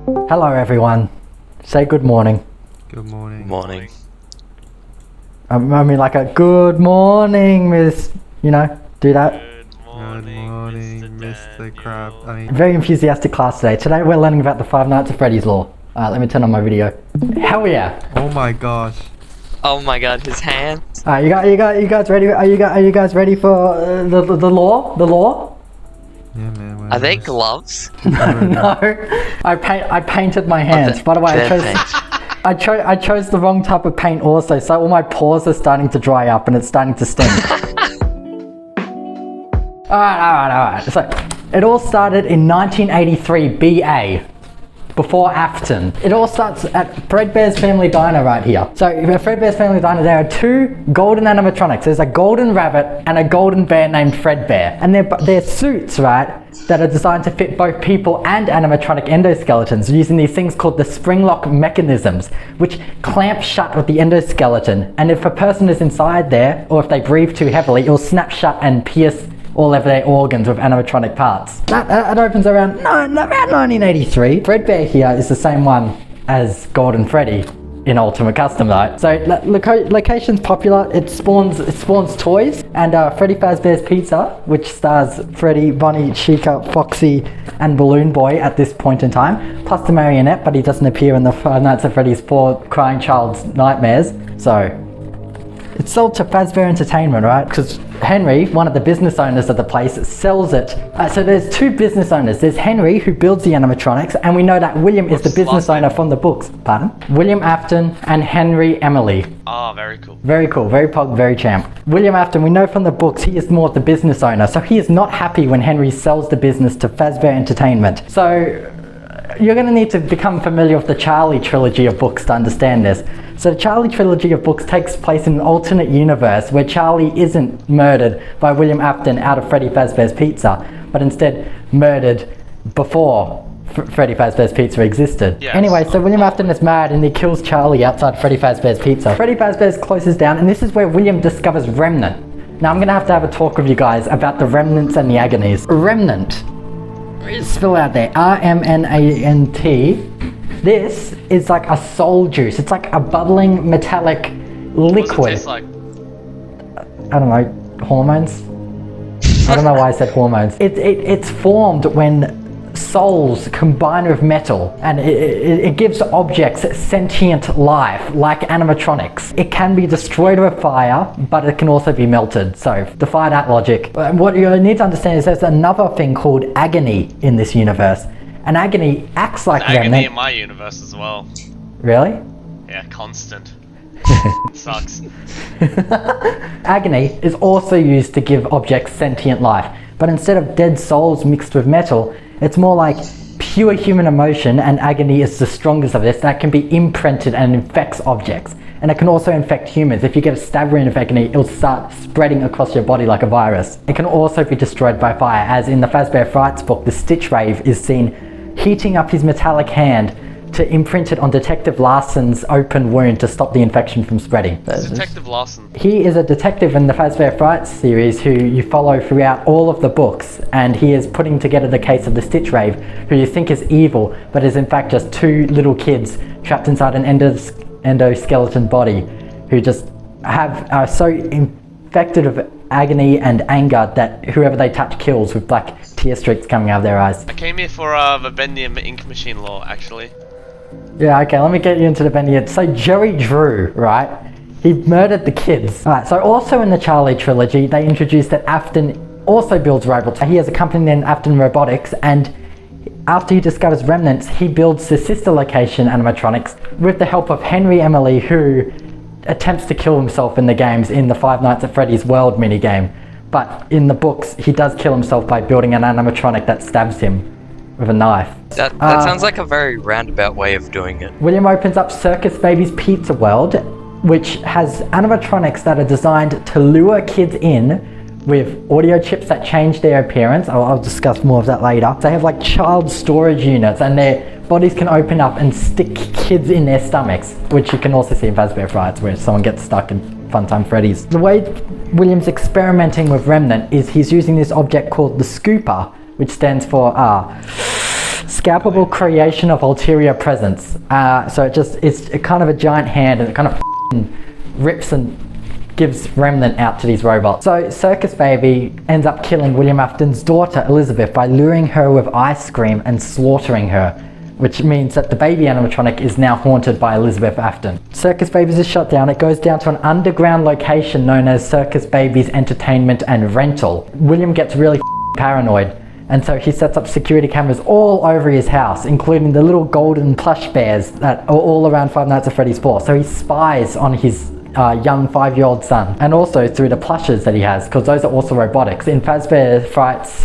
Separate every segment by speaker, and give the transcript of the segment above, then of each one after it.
Speaker 1: Hello everyone. Say good morning.
Speaker 2: Good morning.
Speaker 3: Morning.
Speaker 1: I mean like a good morning, Miss, do that.
Speaker 2: Good morning, Mr. Crab.
Speaker 1: Very enthusiastic class today. Today we're learning about the Five Nights at Freddy's law. Alright, let me turn on my video. Hell yeah.
Speaker 2: Oh my gosh.
Speaker 3: Oh my god, his hands.
Speaker 1: Alright, you guys ready? Are you guys ready for the law? The law?
Speaker 2: Yeah, man.
Speaker 3: Are they gloves?
Speaker 1: No. I painted my hands. By the way, I chose the wrong type of paint also, so all my pores are starting to dry up and it's starting to sting. Alright. So, it all started in 1983 BA, before Afton. It all starts at Fredbear's Family Diner right here. So, at Fredbear's Family Diner, there are two golden animatronics. There's a golden rabbit and a golden bear named Fredbear. And they're suits, right, that are designed to fit both people and animatronic endoskeletons using these things called the spring lock mechanisms, which clamp shut with the endoskeleton. And if a person is inside there, or if they breathe too heavily, it'll snap shut and pierce all of their organs with animatronic parts. That opens around 1983. Fredbear here is the same one as Golden Freddy in Ultimate Custom though. So location's popular. It spawns toys, and Freddy Fazbear's Pizza, which stars Freddy, Bonnie, Chica, Foxy, and Balloon Boy at this point in time, plus the marionette, but he doesn't appear in the Five Nights at Freddy's 4 Crying Child's Nightmares. So it's sold to Fazbear Entertainment, right? Because Henry, one of the business owners of the place, sells it. So there's two business owners. There's Henry, who builds the animatronics, and we know that William is the business owner from the books. Pardon? William Afton and Henry Emily.
Speaker 4: Oh, very cool.
Speaker 1: Very cool, very pog, very champ. William Afton, we know from the books, he is more of the business owner, so he is not happy when Henry sells the business to Fazbear Entertainment. So you're going to need to become familiar with the Charlie trilogy of books to understand this. So the Charlie trilogy of books takes place in an alternate universe where Charlie isn't murdered by William Afton out of Freddy Fazbear's Pizza, but instead murdered before Freddy Fazbear's Pizza existed. Yes. Anyway, so William Afton is mad and he kills Charlie outside Freddy Fazbear's Pizza. Freddy Fazbear's closes down, and this is where William discovers Remnant. Now I'm going to have a talk with you guys about the Remnants and the Agonies. Remnant. Spill out there. R-M-N-A-N-T. This is like a soul juice. It's like a bubbling metallic liquid.
Speaker 4: What does it taste like?
Speaker 1: I don't know. Hormones? I don't know why I said hormones. It's formed when souls combine with metal, and it gives objects sentient life, like animatronics. It can be destroyed with fire, but it can also be melted. So defy that logic. What you need to understand is there's another thing called agony in this universe. And agony acts like
Speaker 4: agony in my universe as well.
Speaker 1: Really?
Speaker 4: Yeah, constant. Sucks.
Speaker 1: Agony is also used to give objects sentient life, but instead of dead souls mixed with metal, it's more like pure human emotion, and agony is the strongest of this. That can be imprinted and infects objects. And it can also infect humans. If you get a stab wound of agony, it'll start spreading across your body like a virus. It can also be destroyed by fire, as in the Fazbear Frights book, the Stitch Rave is seen heating up his metallic hand to imprint it on Detective Larson's open wound to stop the infection from spreading.
Speaker 4: Detective Larson.
Speaker 1: He is a detective in the Fazbear Frights series who you follow throughout all of the books, and he is putting together the case of the Stitch Rave, who you think is evil, but is in fact just two little kids trapped inside an endoskeleton body who just are so infected with agony and anger that whoever they touch kills, with black tear streaks coming out of their eyes.
Speaker 4: I came here for the Bendium ink machine law, actually.
Speaker 1: Yeah, okay, let me get you into the Bendium. So Joey Drew, right? He murdered the kids. Alright, so also in the Charlie trilogy, they introduced that Afton also builds robots. He has a company named Afton Robotics, and after he discovers Remnants, he builds the sister location animatronics with the help of Henry Emily, who attempts to kill himself in the games in the Five Nights at Freddy's World minigame. But in the books, he does kill himself by building an animatronic that stabs him with a knife.
Speaker 3: That sounds like a very roundabout way of doing it.
Speaker 1: William opens up Circus Baby's Pizza World, which has animatronics that are designed to lure kids in with audio chips that change their appearance. I'll discuss more of that later. They have like child storage units, and their bodies can open up and stick kids in their stomachs, which you can also see in Fazbear Frights, where someone gets stuck in Funtime Freddy's. The way William's experimenting with Remnant is he's using this object called the Scooper, which stands for scalpable creation of ulterior presence. So it's kind of a giant hand, and it kind of rips and gives remnant out to these robots. So Circus Baby ends up killing William Afton's daughter Elizabeth by luring her with ice cream and slaughtering her, which means that the baby animatronic is now haunted by Elizabeth Afton. Circus Babies is shut down. It goes down to an underground location known as Circus Babies Entertainment and Rental. William gets really paranoid, and so he sets up security cameras all over his house, including the little golden plush bears that are all around Five Nights at Freddy's 4. So he spies on his young 5-year-old son, and also through the plushes that he has, because those are also robotics. In Fazbear Frights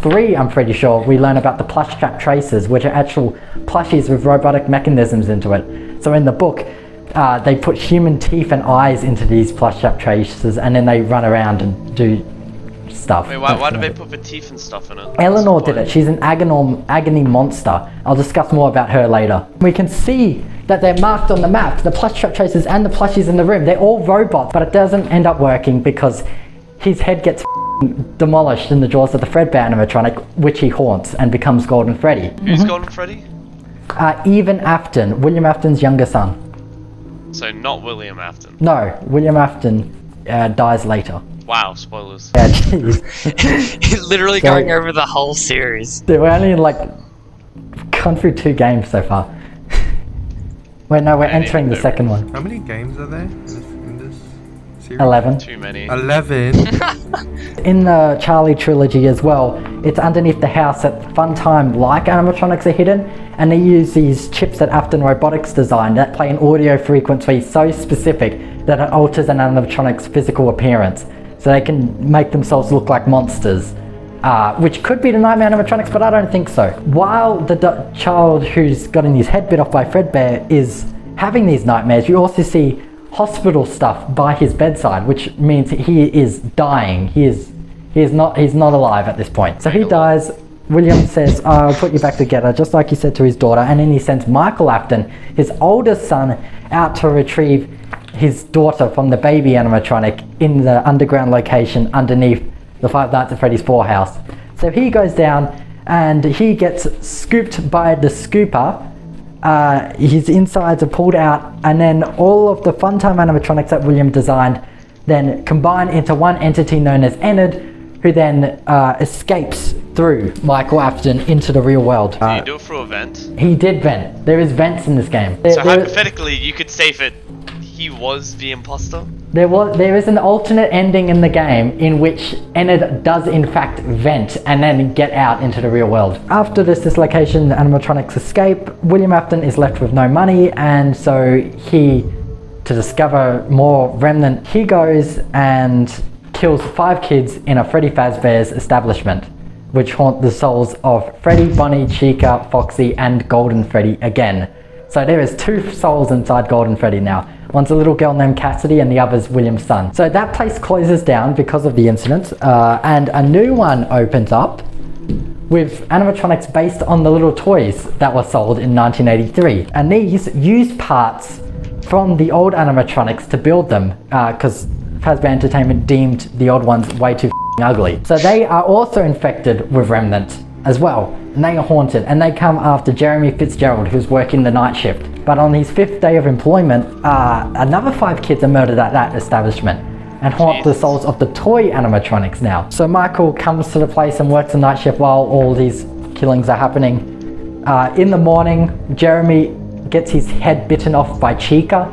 Speaker 1: 3, I'm pretty sure, we learn about the plush trap tracers, which are actual plushies with robotic mechanisms into it. So in the book, they put human teeth and eyes into these plush trap tracers, and then they run around and do stuff.
Speaker 4: Wait, why did they put the teeth and stuff in it?
Speaker 1: Eleanor did it. She's an agony monster. I'll discuss more about her later. We can see that they're marked on the map, the plush trap tracers and the plushies in the room. They're all robots, but it doesn't end up working because his head gets demolished in the jaws of the Fredbear animatronic, which he haunts and becomes Golden Freddy.
Speaker 4: Who's Golden Freddy?
Speaker 1: Evan Afton, William Afton's younger son.
Speaker 4: So not William Afton.
Speaker 1: No, William Afton dies later.
Speaker 4: Wow, spoilers.
Speaker 1: Yeah, jeez.
Speaker 3: He's literally going over the whole series.
Speaker 1: We're only gone through 2 games so far. Wait, no, we're entering the second one.
Speaker 2: How many games are there in this series?
Speaker 1: 11.
Speaker 4: Too many.
Speaker 2: 11?
Speaker 1: In the Charlie trilogy as well, it's underneath the house at Funtime like animatronics are hidden, and they use these chips that Afton Robotics designed that play an audio frequency so specific that it alters an animatronic's physical appearance, so they can make themselves look like monsters. Which could be the Nightmare animatronics, but I don't think so. While the child who's gotten his head bit off by Fredbear is having these nightmares, you also see hospital stuff by his bedside, which means he is dying. He's not alive at this point. So he dies. William says, I'll put you back together, just like he said to his daughter, and then he sends Michael Afton, his oldest son, out to retrieve his daughter from the baby animatronic in the underground location underneath the Five Nights at Freddy's 4 house. So he goes down and he gets scooped by the scooper. His insides are pulled out, and then all of the Funtime animatronics that William designed then combine into one entity known as Enid, who then escapes through Michael Afton into the real world.
Speaker 4: Did you do it through a vent?
Speaker 1: He did vent. There is vents in this game.
Speaker 4: So hypothetically, you could say that he was the imposter?
Speaker 1: There is an alternate ending in the game in which Enid does in fact vent and then get out into the real world. After this dislocation, the animatronics escape. William Afton is left with no money, and so to discover more remnant, he goes and kills 5 kids in a Freddy Fazbear's establishment, which haunt the souls of Freddy, Bonnie, Chica, Foxy, and Golden Freddy again. So there is 2 souls inside Golden Freddy now. One's a little girl named Cassidy and the other's William's son. So that place closes down because of the incident, and a new one opens up with animatronics based on the little toys that were sold in 1983. And these use parts from the old animatronics to build them, because Fazbear Entertainment deemed the old ones way too ugly. So they are also infected with remnant as well, and they are haunted, and they come after Jeremy Fitzgerald, who's working the night shift. But on his 5th day of employment, another 5 kids are murdered at that establishment and haunt the souls of the toy animatronics now. So Michael comes to the place and works the night shift while all these killings are happening. In the morning, Jeremy gets his head bitten off by Chica,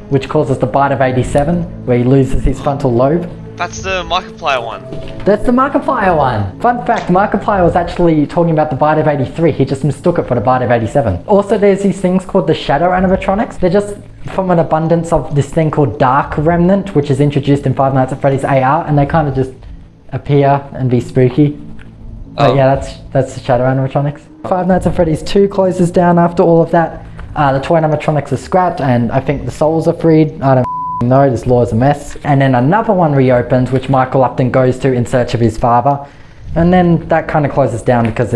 Speaker 1: which causes the bite of 87, where he loses his frontal lobe.
Speaker 4: That's the Markiplier one.
Speaker 1: That's the Markiplier one. Fun fact, Markiplier was actually talking about the bite of 83. He just mistook it for the bite of 87. Also, there's these things called the shadow animatronics. They're just from an abundance of this thing called Dark Remnant, which is introduced in Five Nights at Freddy's AR, and they kind of just appear and be spooky. But yeah, that's the shadow animatronics. Five Nights at Freddy's 2 closes down after all of that. The toy animatronics are scrapped, and I think the souls are freed. I don't know, this law is a mess. And then another one reopens, which Michael Upton goes to in search of his father. And then that kind of closes down because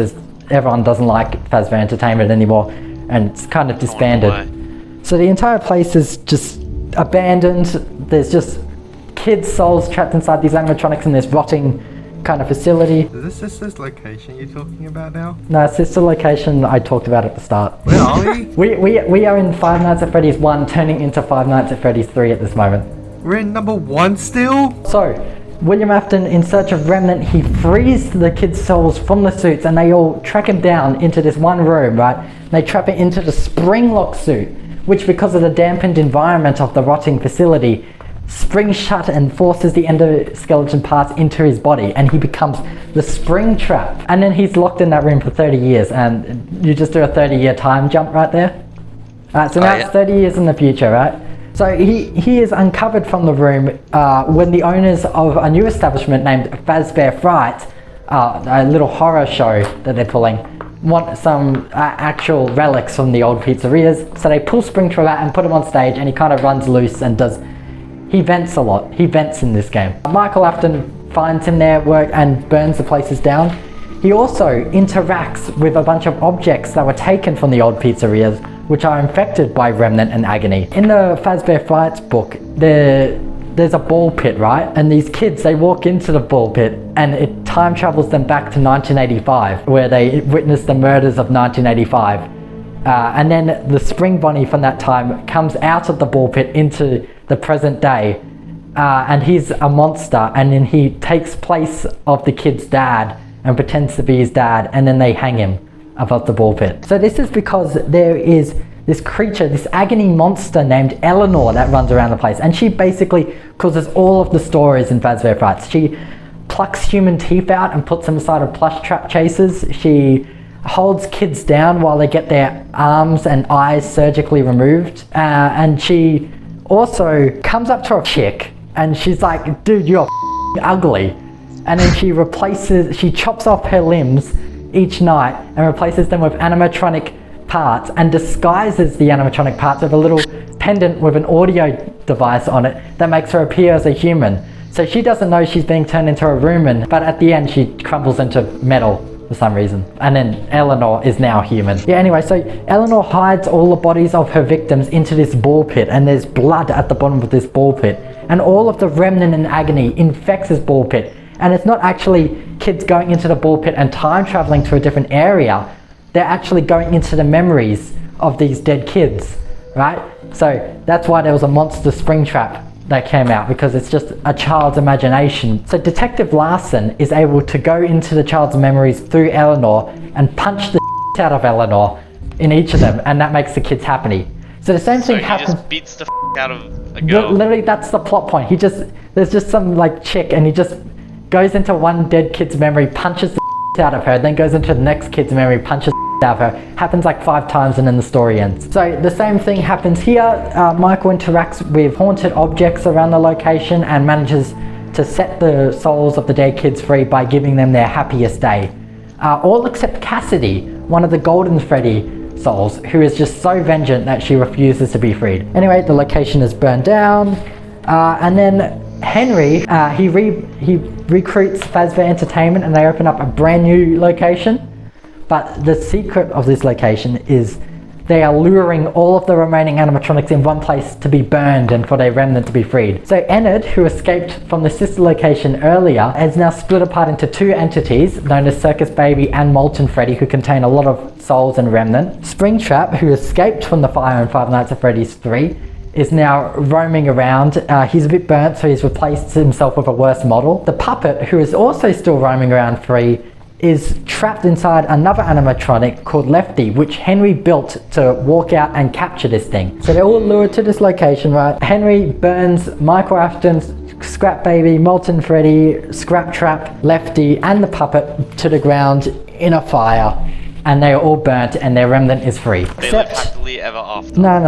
Speaker 1: everyone doesn't like Fazbear Entertainment anymore, and it's kind of disbanded. So the entire place is just abandoned. There's just kids' souls trapped inside these animatronics, and there's rotting kind of facility.
Speaker 2: Is this location you're talking about now?
Speaker 1: No, it's just the location I talked about at the start.
Speaker 2: Where are we?
Speaker 1: We are in Five Nights at Freddy's 1, turning into Five Nights at Freddy's 3 at this moment.
Speaker 2: We're in number 1 still?
Speaker 1: So, William Afton, in search of Remnant, he frees the kids' souls from the suits and they all track him down into this one room, right? They trap it into the spring lock suit, which because of the dampened environment of the rotting facility, springs shut and forces the endoskeleton parts into his body, and he becomes the spring trap. And then he's locked in that room for 30 years, and you just do a 30-year time jump right there. Alright, so now it's 30 years in the future, right? So he is uncovered from the room when the owners of a new establishment named Fazbear Fright, a little horror show that they're pulling, want some actual relics from the old pizzerias. So they pull Springtrap out and put him on stage, and he kind of runs loose and he vents a lot. He vents in this game. Michael Afton finds him there, and burns the places down. He also interacts with a bunch of objects that were taken from the old pizzerias, which are infected by Remnant and Agony. In the Fazbear Frights book, there's a ball pit, right? And these kids, they walk into the ball pit and it time travels them back to 1985, where they witnessed the murders of 1985. And then the Spring Bunny from that time comes out of the ball pit into the present day. And he's a monster, and then he takes place of the kid's dad and pretends to be his dad, and then they hang him above the ball pit. So this is because there is this creature, this agony monster named Eleanor that runs around the place, and she basically causes all of the stories in Fazbear Frights. She plucks human teeth out and puts them inside of plush trap chases. She holds kids down while they get their arms and eyes surgically removed, and she also comes up to a chick and she's like, dude, you're ugly. And then she chops off her limbs each night and replaces them with animatronic parts, and disguises the animatronic parts with a little pendant with an audio device on it that makes her appear as a human. So she doesn't know she's being turned into a rumen, but at the end she crumbles into metal for some reason. And then Eleanor is now human. Yeah, anyway, so Eleanor hides all the bodies of her victims into this ball pit, and there's blood at the bottom of this ball pit. And all of the Remnant and Agony infects this ball pit. And it's not actually kids going into the ball pit and time traveling to a different area. They're actually going into the memories of these dead kids, right? So that's why there was a monster spring trap that came out, because it's just a child's imagination. So Detective Larson is able to go into the child's memories through Eleanor and punch the out of Eleanor in each of them, and that makes the kids happy. So the same thing happens.
Speaker 4: He just beats the out of a girl.
Speaker 1: Literally, that's the plot point. There's just some like chick, and he just goes into one dead kid's memory, punches the out of her, then goes into the next kid's memory, punches out of her. Happens like 5 times, and then the story ends. So the same thing happens here. Michael interacts with haunted objects around the location and manages to set the souls of the dead kids free by giving them their happiest day. All except Cassidy, one of the Golden Freddy souls, who is just so vengeant that she refuses to be freed. Anyway, the location is burned down, and then Henry, he recruits Fazbear Entertainment, and they open up a brand new location. But the secret of this location is they are luring all of the remaining animatronics in one place to be burned and for their remnant to be freed. So Enid, who escaped from the sister location earlier, is now split apart into 2 entities known as Circus Baby and Molten Freddy, who contain a lot of souls and remnant. Springtrap, who escaped from the fire in Five Nights at Freddy's 3, is now roaming around. He's a bit burnt, so he's replaced himself with a worse model. The Puppet, who is also still roaming around free, is trapped inside another animatronic called Lefty, which Henry built to walk out and capture this thing. So they're all lured to this location, right? Henry burns Michael Afton's Scrap Baby, Molten Freddy, Scrap Trap, Lefty, and the Puppet to the ground in a fire, and they are all burnt, and their remnant is free.
Speaker 4: They live happily ever after.
Speaker 1: No.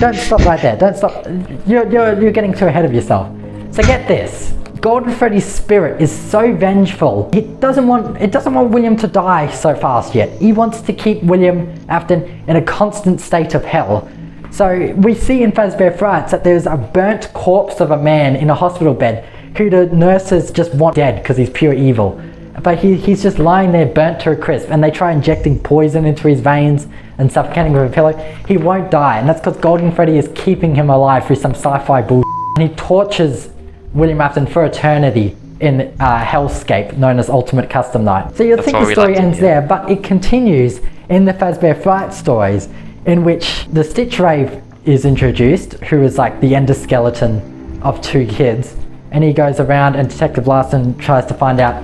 Speaker 1: Don't stop right there. Don't stop. You're getting too ahead of yourself. So get this. Golden Freddy's spirit is so vengeful. It doesn't want William to die so fast yet. He wants to keep William Afton in a constant state of hell. So we see in Fazbear Frights that there's a burnt corpse of a man in a hospital bed who the nurses just want dead because he's pure evil. But he's just lying there burnt to a crisp, and they try injecting poison into his veins and suffocating with a pillow. He won't die, and that's because Golden Freddy is keeping him alive through some sci-fi bullshit. And he tortures William Afton for eternity in hellscape known as Ultimate Custom Night. So you'd
Speaker 4: That's
Speaker 1: think
Speaker 4: what
Speaker 1: the
Speaker 4: we
Speaker 1: story
Speaker 4: like to
Speaker 1: ends
Speaker 4: hear.
Speaker 1: there, but it continues in the Fazbear Fright stories, in which the Stitch Rave is introduced, who is like the endoskeleton of 2 kids, and he goes around and Detective Larson tries to find out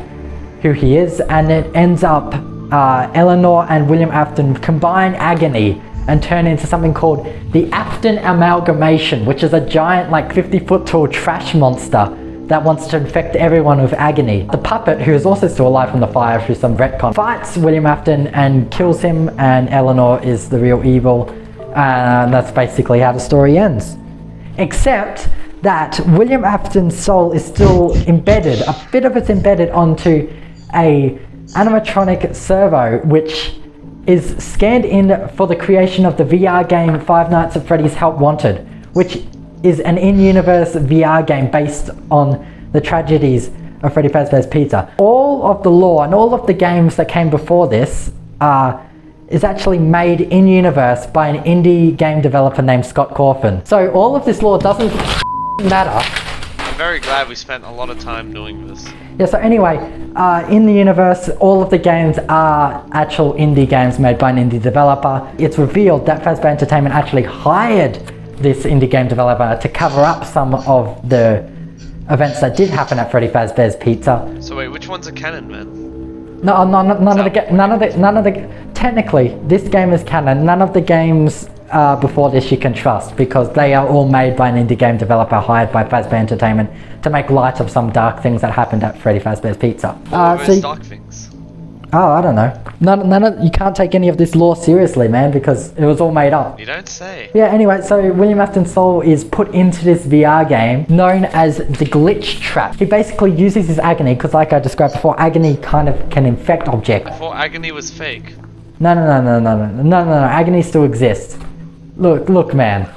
Speaker 1: who he is, and it ends up Eleanor and William Afton combine agony and turn into something called the Afton Amalgamation, which is a giant, like 50-foot tall trash monster that wants to infect everyone with agony. The puppet, who is also still alive from the fire through some retcon, fights William Afton and kills him, and Eleanor is the real evil, and that's basically how the story ends. Except that William Afton's soul is still embedded, a bit of it's embedded onto a animatronic servo, which is scanned in for the creation of the VR game Five Nights at Freddy's Help Wanted, which is an in-universe VR game based on the tragedies of Freddy Fazbear's Pizza. All of the lore and all of the games that came before this is actually made in-universe by an indie game developer named Scott Cawthon. So all of this lore doesn't matter.
Speaker 4: I'm very glad we spent a lot of time doing this.
Speaker 1: Yeah, so anyway, in the universe, all of the games are actual indie games made by an indie developer. It's revealed that Fazbear Entertainment actually hired this indie game developer to cover up some of the events that did happen at Freddy Fazbear's Pizza.
Speaker 4: So wait, which one's a canon, man?
Speaker 1: No, none of the. Technically, this game is canon. None of the games before this you can trust, because they are all made by an indie game developer hired by Fazbear Entertainment to make light of some dark things that happened at Freddy Fazbear's Pizza.
Speaker 4: What are those dark things?
Speaker 1: Oh, I don't know. None of you can't take any of this lore seriously, man, because it was all made up.
Speaker 4: You don't say.
Speaker 1: Yeah, anyway, so William Afton's soul is put into this VR game known as the Glitch Trap. He basically uses his agony, because like I described before, agony kind of can infect objects.
Speaker 4: I thought agony was fake.
Speaker 1: No, agony still exists. Look, man.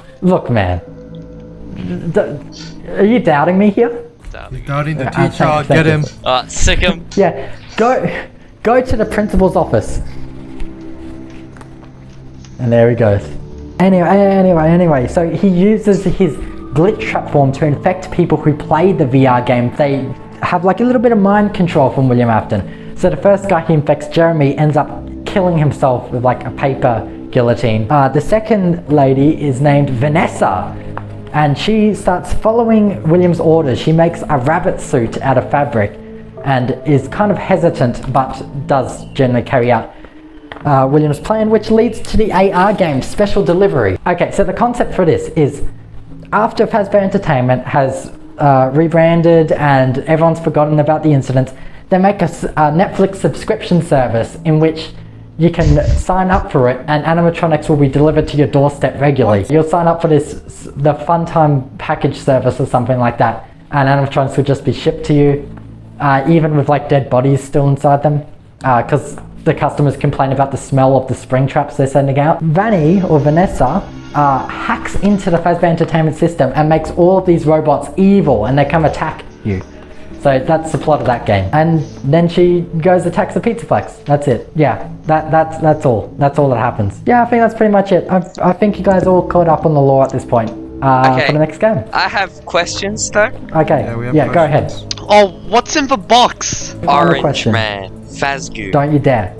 Speaker 1: Are you doubting me here?
Speaker 2: He's doubting the
Speaker 1: Yeah,
Speaker 2: teacher.
Speaker 1: thank
Speaker 2: Get
Speaker 1: you.
Speaker 2: him.
Speaker 3: Sick him.
Speaker 1: Yeah, go to the principal's office. And there he goes. Anyway, so he uses his glitch trap form to infect people who play the VR game. They have like a little bit of mind control from William Afton. So the first guy he infects, Jeremy, ends up killing himself with like a paper guillotine. The second lady is named Vanessa, and she starts following William's orders. She makes a rabbit suit out of fabric and is kind of hesitant, but does generally carry out William's plan, which leads to the AR game Special Delivery. Okay, so the concept for this is, after Fazbear Entertainment has rebranded and everyone's forgotten about the incident, they make a Netflix subscription service in which you can sign up for it, and animatronics will be delivered to your doorstep regularly.
Speaker 2: What?
Speaker 1: You'll sign up for this, the Fun Time package service or something like that, and animatronics will just be shipped to you, even with like dead bodies still inside them, because the customers complain about the smell of the spring traps they're sending out. Vanny, or Vanessa, hacks into the Fazbear Entertainment system and makes all of these robots evil, and they come attack you. So that's the plot of that game. And then she goes attacks the Pizzaplex. That's it. Yeah, that's all. That's all that happens. Yeah, I think that's pretty much it. I think you guys all caught up on the lore at this point. For the next game.
Speaker 3: I have questions though.
Speaker 1: Okay.
Speaker 2: Yeah, we have
Speaker 1: go ahead.
Speaker 2: questions.
Speaker 4: Oh, what's in the box?
Speaker 1: Another
Speaker 3: Orange
Speaker 1: question.
Speaker 3: Man, Fazgoo.
Speaker 1: Don't you dare.